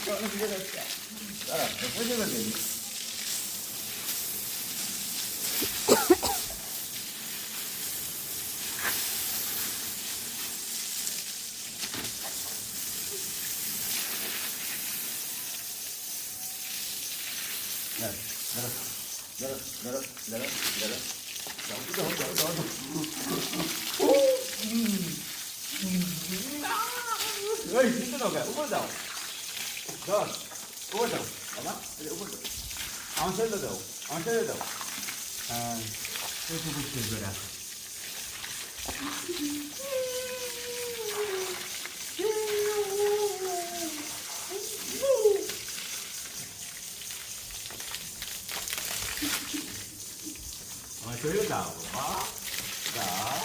দাঁড়া বুঝে গেছি উপরে দাও ধর উপরে দাও বাবা উপরে দাও আমার ছেলে দাও আমার ছেলে দাও হ্যাঁ বুঝতে বেড়া আমার ছেলে দাও বাবা দাও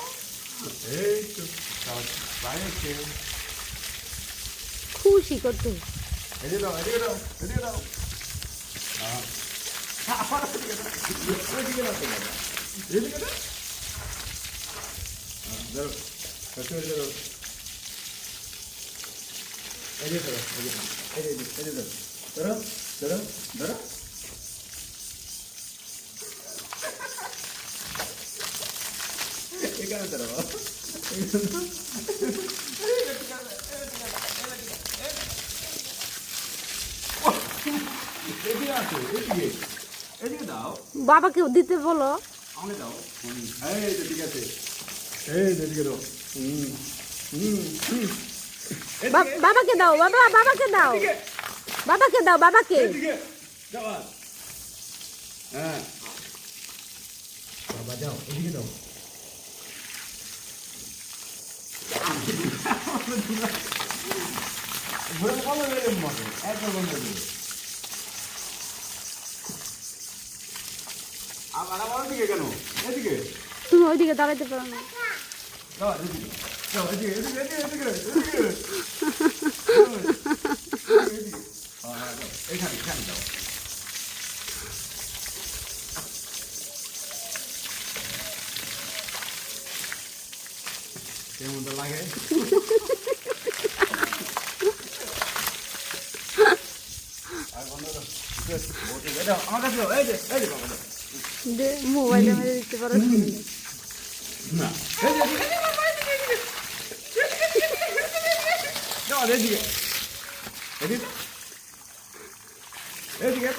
এই তো বাইরে খুশি করতে এদিকে দাও এদিকে দাও এদিকে দাও এদিকে দাও এদিকে দাও ধরো এদিকে ধরো এদিকে ধরো এদিকে ধরো ধরো ধরো ধরো এখানে ধরো এদিকে দাও বাবাকে দিতে বলো আমাকে দাও এই তো ঠিক আছে এই এদিকে দাও বাবাকে দাও বাবাকে দাও বাবাকে দাও বাবাকে এদিকে দাও হ্যাঁ বাবা দাও এদিকে দাও ঘুরে ভালো লাগে মতো একদম বন্ধ করে আবার আবার দিকে কেন এদিকে তুমি ওইদিকে দাঁড়াতে পারো না দাও এদিকে দাও এদিকে এদিকে এদিকে এদিকে এখানে এখানে দাও কেমন তো লাগে আমার কাছে এই যে বাবা মোবাইলে মেরে দিতে পারো না এদিকে এদিকে এদিকে